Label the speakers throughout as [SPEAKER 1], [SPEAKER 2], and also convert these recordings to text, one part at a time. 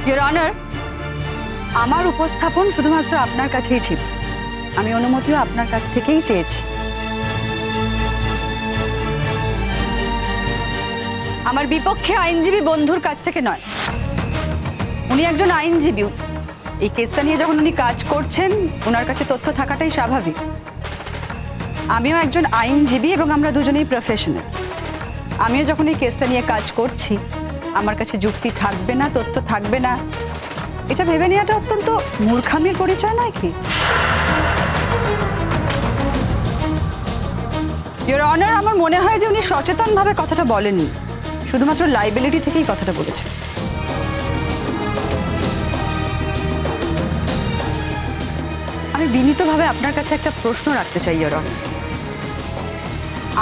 [SPEAKER 1] Your honour, আমার উপস্থাপন শুধুমাত্র আপনার কাছেই ছিল। আমি অনুমতিও আপনার কাছ থেকেই চেয়েছি। আমার বিপক্ষে আইনজীবী বন্ধুর কাছ থেকে নয়। উনি একজন আইনজীবী। এই কেসটা নিয়ে যখন উনি কাজ করছেন, ওনার কাছে তথ্য থাকাটাই স্বাভাবিক। আমিও একজন আইনজীবী এবং আমরা দুজনেই প্রফেশনাল। আমিও যখন এই কেসটা নিয়ে কাজ করছি, আমার কাছে যুক্তি থাকবে না, তথ্য থাকবে না, এটা ভেবে নেওয়াটা অত্যন্ত মূর্খামির পরিচয় নয় কি? ইওর অনার, আমার মনে হয় যে উনি সচেতনভাবে কথাটা বলেননি, শুধুমাত্র লাইবিলিটি থেকেই কথাটা বলেছেন। আমি বিনীতভাবে আপনার কাছে একটা প্রশ্ন রাখতে চাই ইওর অনার।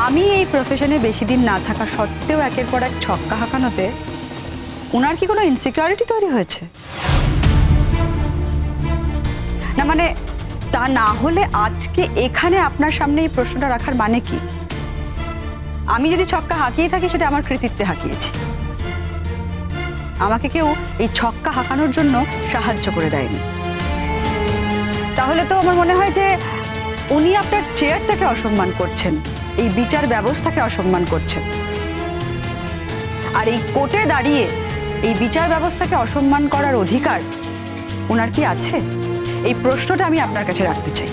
[SPEAKER 1] আমি এই প্রফেশনে বেশি দিন না থাকা সত্ত্বেও একের পর এক ছক্কা হাঁকানোতে ওনার কি কোনো ইনসিকিউরিটি তৈরি হয়েছে? না মানে তা না হলে আজকে এখানে আপনার সামনে এই প্রশ্নটা রাখার মানে কি? আমি যদি ছক্কা হাঁকিয়ে থাকি, সেটা আমার কৃতিত্বে হাঁকিয়েছি। আমাকে কেউ এই ছক্কা হাঁকানোর জন্য সাহায্য করে দেয়নি। তাহলে তো আমার মনে হয় যে উনি আপনার চেয়ারটাকে অসম্মান করছেন, এই বিচার ব্যবস্থাকে অসম্মান করছেন। আর এই কোর্টে দাঁড়িয়ে এই বিচার ব্যবস্থাকে অসম্মান করার অধিকার ওনার কি আছে? এই প্রশ্নটা আমি আপনার কাছে রাখতে চাই।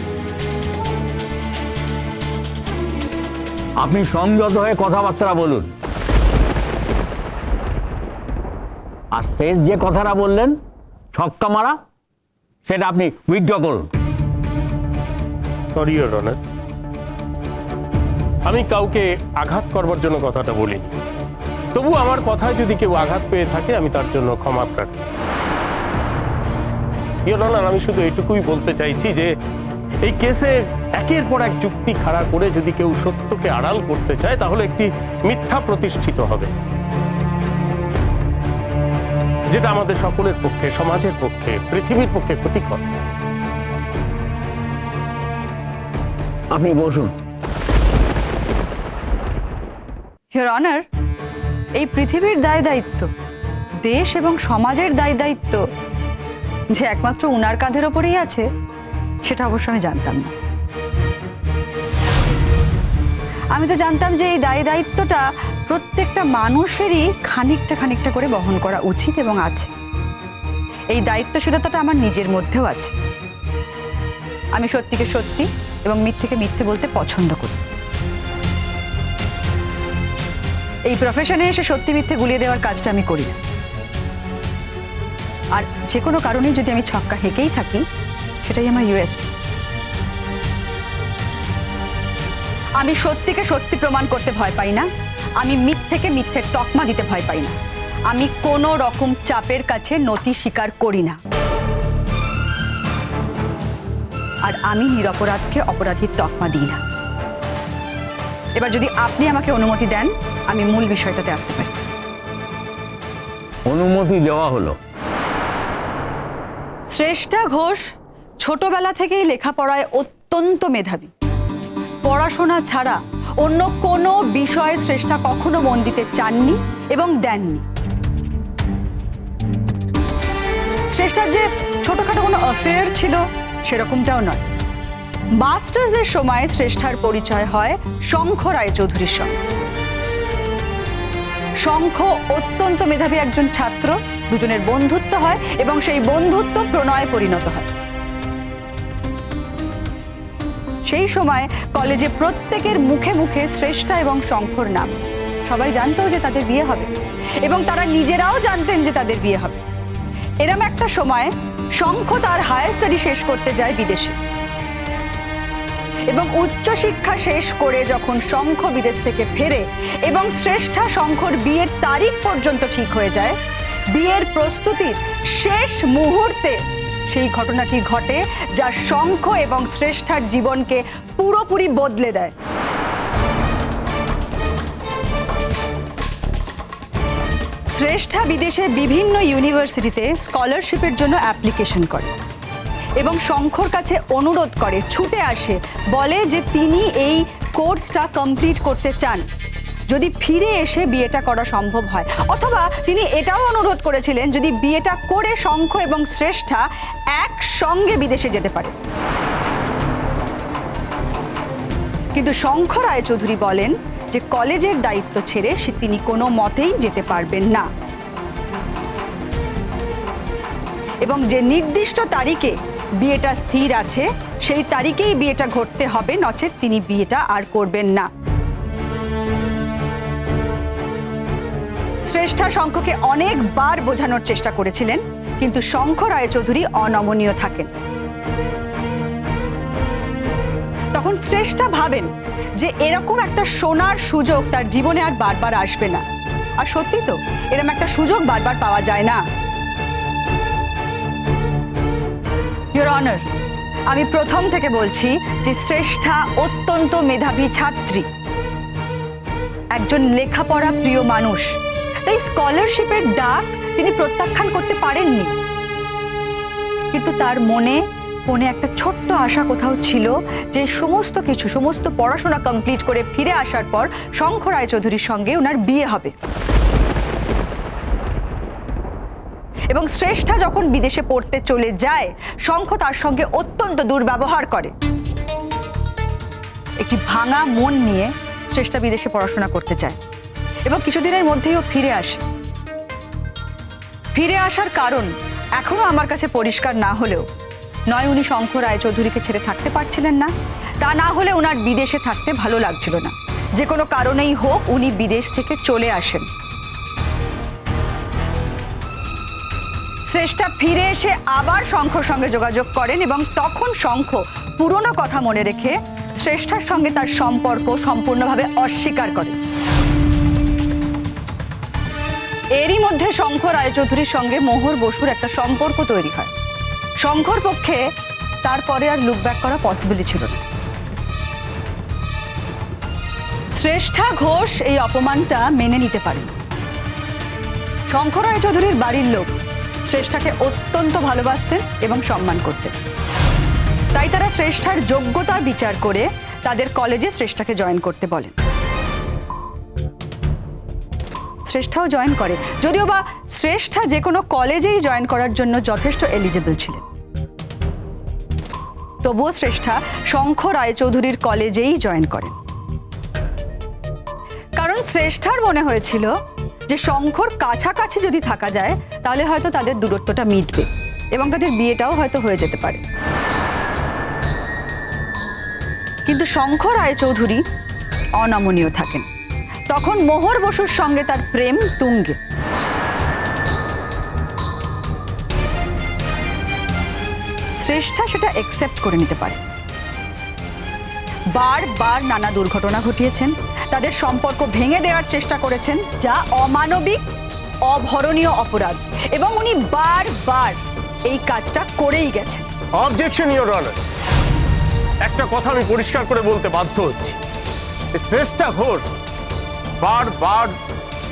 [SPEAKER 2] আপনি সংযত হয়ে কথাবার্তা বলুন। আর শেষ যে কথাটা বললেন, ছক্কা মারা, সেটা আপনি উইথড্র করুন।
[SPEAKER 3] সরি ইওর অনার, আমি কাউকে আঘাত করবার জন্য কথাটা বলিনি। তবু আমার কথায় যদি কেউ আঘাত পেয়ে থাকে, আমি তার জন্য ক্ষমা প্রার্থী। ইওর অনার, আমি শুধু এইটুকুই বলতে চাইছি যে এই কেসে একের পর এক যুক্তি খাড়া করে যদি কেউ সত্যকে আড়াল করতে চায়, তাহলে একটি মিথ্যা প্রতিষ্ঠিত হবে, যেটা আমাদের সকলের পক্ষে, সমাজের পক্ষে, পৃথিবীর পক্ষে ক্ষতিকর।
[SPEAKER 2] আপনি বসুন।
[SPEAKER 1] ইওর অনার, এই পৃথিবীর দায় দায়িত্ব, দেশ এবং সমাজের দায় দায়িত্ব যে একমাত্র উনার কাঁধের ওপরেই আছে, সেটা অবশ্য আমি জানতাম না। আমি তো জানতাম যে এই দায় দায়িত্বটা প্রত্যেকটা মানুষেরই খানিকটা খানিকটা করে বহন করা উচিত এবং আছে। এই দায়িত্বশীলতাটা আমার নিজের মধ্যেও আছে। আমি সত্যিকে সত্যি এবং মিথ্যেকে মিথ্যে বলতে পছন্দ করি। এই প্রফেশনে এসে সত্যি মিথ্যে গুলিয়ে দেওয়ার কাজটা আমি করি না। আর যে কোনো কারণে যদি আমি ছক্কা হেঁকেই থাকি, সেটাই আমার ইউএসপি। আমি সত্যিকে সত্যি প্রমাণ করতে ভয় পাই না, আমি মিথ্যেকে মিথ্যের তকমা দিতে ভয় পাই না। আমি কোনো রকম চাপের কাছে নতি স্বীকার করি না। আর আমি নিরপরাধকে অপরাধীর তকমা দিই না। এবার যদি আপনি আমাকে অনুমতি দেন, আমি মূল বিষয়টাতে আসতে পারি।
[SPEAKER 2] অনুমতি দেওয়া হলো।
[SPEAKER 1] শ্রেষ্ঠা ঘোষ ছোটবেলা থেকেই লেখাপড়ায় অত্যন্ত মেধাবী। পড়াশোনা ছাড়া অন্য কোনো বিষয়ে শ্রেষ্ঠা কখনো মন দিতে চাননি এবং দেননি। শ্রেষ্ঠার যে ছোটখাটো কোনো অ্যাফেয়ার ছিল, সেরকমটাও নয়। মাস্টার্সের সময় শ্রেষ্ঠার পরিচয় হয় শঙ্খ রায়চৌধুরীর সঙ্গে। শঙ্খ অত্যন্ত মেধাবী একজন ছাত্র, দুজনের বন্ধুত্ব হয় এবং সেই বন্ধুত্ব প্রণয়ে পরিণত হয়। সেই সময় কলেজে প্রত্যেকের মুখে মুখে শ্রেষ্ঠা এবং শঙ্খর নাম। সবাই জানতো যে তাদের বিয়ে হবে এবং তারা নিজেরাও জানতেন যে তাদের বিয়ে হবে। এরম একটা সময় শঙ্খ তার হায়ার স্টাডি শেষ করতে যায় বিদেশে এবং উচ্চশিক্ষা শেষ করে যখন শঙ্খ বিদেশ থেকে ফেরে এবং শ্রেষ্ঠা শঙ্খর বিয়ের তারিখ পর্যন্ত ঠিক হয়ে যায়, বিয়ের প্রস্তুতির শেষ মুহূর্তে সেই ঘটনাটি ঘটে, যা শঙ্খ এবং শ্রেষ্ঠার জীবনকে পুরোপুরি বদলে দেয়। শ্রেষ্ঠা বিদেশে বিভিন্ন ইউনিভার্সিটিতে স্কলারশিপের জন্য অ্যাপ্লিকেশন করে এবং শঙ্খর কাছে অনুরোধ করে, ছুটে আসে, বলে যে তিনি এই কোর্সটা কমপ্লিট করতে চান। যদি ফিরে এসে বিয়েটা করা সম্ভব হয়, অথবা তিনি এটাও অনুরোধ করেছিলেন যদি বিয়েটা করে শঙ্খ এবং শ্রেষ্ঠা একসঙ্গে বিদেশে যেতে পারে। কিন্তু শঙ্খ রায়চৌধুরী বলেন যে কলেজের দায়িত্ব ছেড়ে তিনি কোনো মতেই যেতে পারবেন না, এবং যে নির্দিষ্ট তারিখে বিয়েটা স্থির আছে সেই তারিখেই বিয়েটা ঘটতে হবে, নচেত তিনি বিয়েটা আর করবেন না। শ্রেষ্ঠা শঙ্খকে অনেকবার বোঝানোর চেষ্টা করেছিলেন, কিন্তু শঙ্খ রায়চৌধুরী অনমনীয় থাকেন। তখন শ্রেষ্ঠা ভাবেন যে এরকম একটা সোনার সুযোগ তার জীবনে আর বারবার আসবে না। আর সত্যি তো, এরকম একটা সুযোগ বারবার পাওয়া যায় না। ইওর অনার, আমি প্রথম থেকে বলছি যে শ্রেষ্ঠা অত্যন্ত মেধাবী ছাত্রী, একজন লেখাপড়া প্রিয় মানুষ, তাই স্কলারশিপের ডাক তিনি প্রত্যাখ্যান করতে পারেননি। কিন্তু তার মনে একটা ছোট্ট আশা কোথাও ছিল যে সমস্ত পড়াশোনা কমপ্লিট করে ফিরে আসার পর শঙ্খ রায়চৌধুরীর সঙ্গে ওনার বিয়ে হবে। এবং শ্রেষ্ঠা যখন বিদেশে পড়তে চলে যায়, শঙ্খ তার সঙ্গে অত্যন্ত দুর্ব্যবহার করে। একটি ভাঙা মন নিয়ে শ্রেষ্ঠা বিদেশে পড়াশোনা করতে চায় এবং কিছুদিনের মধ্যেই ও ফিরে আসে। ফিরে আসার কারণ এখনো আমার কাছে পরিষ্কার না হলেও, নয় উনি শঙ্খ রায়চৌধুরীকে ছেড়ে থাকতে পারছিলেন না, তা না হলে ওনার বিদেশে থাকতে ভালো লাগছিল না। যে কোনো কারণেই হোক উনি বিদেশ থেকে চলে আসেন। শ্রেষ্ঠা ফিরে এসে আবার শঙ্খর সঙ্গে যোগাযোগ করেন এবং তখন শঙ্খ পুরনো কথা মনে রেখে শ্রেষ্ঠার সঙ্গে তার সম্পর্ক সম্পূর্ণভাবে অস্বীকার করে। এরই মধ্যে শঙ্খ রায়চৌধুরীর সঙ্গে মোহর বসুর একটা সম্পর্ক তৈরি হয়। শঙ্খর পক্ষে তারপরে আর লুক ব্যাক করা পসিবলই ছিল না। শ্রেষ্ঠা ঘোষ এই অপমানটা মেনে নিতে পারেন। শঙ্খ রায়চৌধুরীর বাড়ির লোক শ্রেষ্ঠাকে অত্যন্ত ভালোবাসতেন এবং সম্মান করতেন, তাই তারা শ্রেষ্ঠার যোগ্যতা বিচার করে তাদের কলেজে শ্রেষ্ঠাকে জয়েন করতে বলেন। শ্রেষ্ঠাও জয়েন করে, যদিও বা শ্রেষ্ঠা যে কোনো কলেজেই জয়েন করার জন্য যথেষ্ট এলিজিবল ছিলেন। তবুও শ্রেষ্ঠা শঙ্খ রায়চৌধুরীর কলেজেই জয়েন করেন, কারণ শ্রেষ্ঠার মনে হয়েছিল যে শঙ্খর কাছাকাছি যদি থাকা যায় তাহলে হয়তো তাদের দূরত্বটা মিটবে এবং তাদের বিয়েটাও হয়তো হয়ে যেতে পারে। কিন্তু শঙ্খ রায়চৌধুরী অনমনীয় থাকেন। তখন মোহর বসুর সঙ্গে তার প্রেম তুঙ্গে। শ্রেষ্ঠা সেটা অ্যাকসেপ্ট করে নিতে পারে। বারবার নানা দুর্ঘটনা ঘটিয়েছেন, তাদের সম্পর্ক ভেঙে দেওয়ার চেষ্টা করেছেন, যা অমানবিক, অভরণীয় অপরাধ, এবং উনি বারবার এই কাজটা করেই গেছেন।
[SPEAKER 3] অবজেকশন ইওর অনার, একটা কথা আমি পরিষ্কার করে বলতে বাধ্য হচ্ছি। শ্রেষ্ঠা ঘোষ বারবার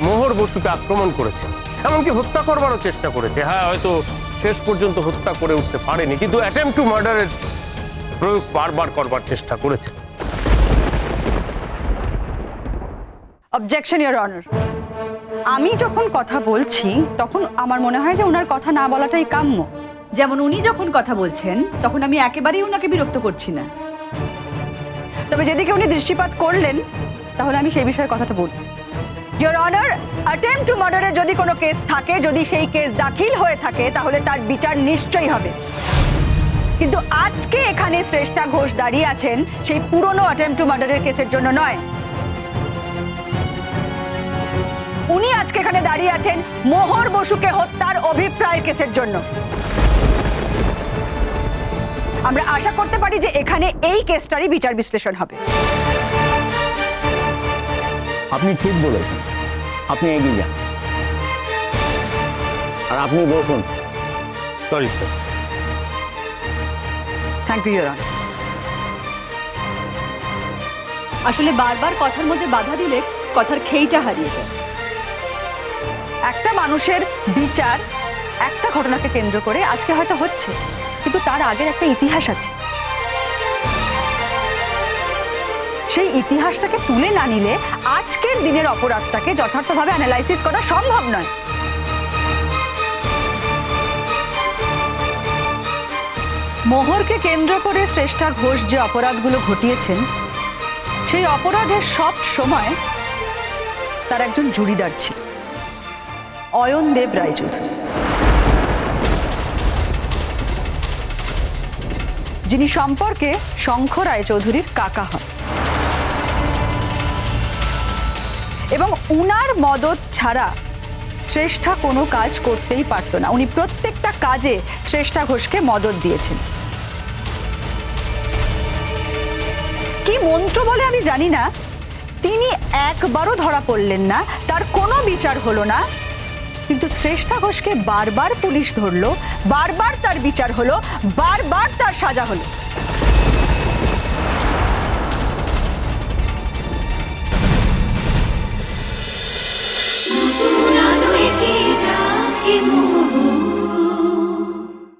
[SPEAKER 3] মোহর বসুকে আক্রমণ করেছে, এমনকি হত্যা করবারও চেষ্টা করেছে। হ্যাঁ, হয়তো শেষ পর্যন্ত হত্যা করে উঠতে পারেনি, কিন্তু অ্যাটেম্পট টু মার্ডারের প্রয়োগ বারবার করবার চেষ্টা করেছে।
[SPEAKER 1] অবজেকশন ইওর অনার, আমি যখন কথা বলছি তখন আমার মনে হয় যে ওনার কথা না বলাটাই কাম্য। যেমন উনি যখন কথা বলছেন তখন আমি একেবারেই ওনাকে বিরক্ত করছি না, তবে যেদিকে উনি দৃষ্টিপাত করলেন তাহলে আমি সেই বিষয়ে কথাটা বলি। ইওর অনার, অ্যাটেম্পট টু মার্ডারের যদি কোনো কেস থাকে, যদি সেই কেস দাখিল হয়ে থাকে, তাহলে তার বিচার নিশ্চয়ই হবে। কিন্তু আজকে এখানে শ্রেষ্ঠা ঘোষ দাঁড়িয়ে আছেন সেই পুরনো অ্যাটেম্পট টু মার্ডারের কেসের জন্য নয়। উনি আজকে এখানে দাঁড়িয়ে আছেন মোহর বসুকে হত্যার অভিপ্রায় কেসের জন্য। আমরা আশা করতে পারি যে এখানে এই কেসটারই বিচার বিশ্লেষণ হবে।
[SPEAKER 2] আপনি ঠিক বলেছেন, আপনি এগিয়ে যান আর আপনি বসুন।
[SPEAKER 3] Sorry sir.
[SPEAKER 1] Thank you your honour.
[SPEAKER 4] আসলে বারবার কথার মধ্যে বাধা দিলে কথার খেইটা হারিয়ে যায়।
[SPEAKER 1] একটা মানুষের বিচার একটা ঘটনাকে কেন্দ্র করে আজকে হয়তো হচ্ছে, কিন্তু তার আগের একটা ইতিহাস আছে। সেই ইতিহাসটাকে তুলে না নিলে আজকের দিনের অপরাধটাকে যথার্থভাবে অ্যানালাইসিস করা সম্ভব নয়। মোহরকে কেন্দ্র করে শ্রেষ্ঠা ঘোষ যে অপরাধগুলো ঘটিয়েছেন, সেই অপরাধের সব সময় তার একজন জুরিদার ছিল, অয়নদেব রায়চৌধুরী, যিনি সম্পর্কে শঙ্খ রায়চৌধুরীর কাকা হন এবং উনার মদত ছাড়া শ্রেষ্ঠা কোনো কাজ করতেই পারতো না। উনি প্রত্যেকটা কাজে শ্রেষ্ঠা ঘোষকে মদত দিয়েছেন। কি মন্ত্র বলে আমি জানি না, তিনি একবারও ধরা পড়লেন না, তার কোনো বিচার হলো না, কিন্তু শ্রেষ্ঠা ঘোষকে বারবার পুলিশ ধরলো, বারবার তার বিচার হলো, বারবার তার সাজা হলো।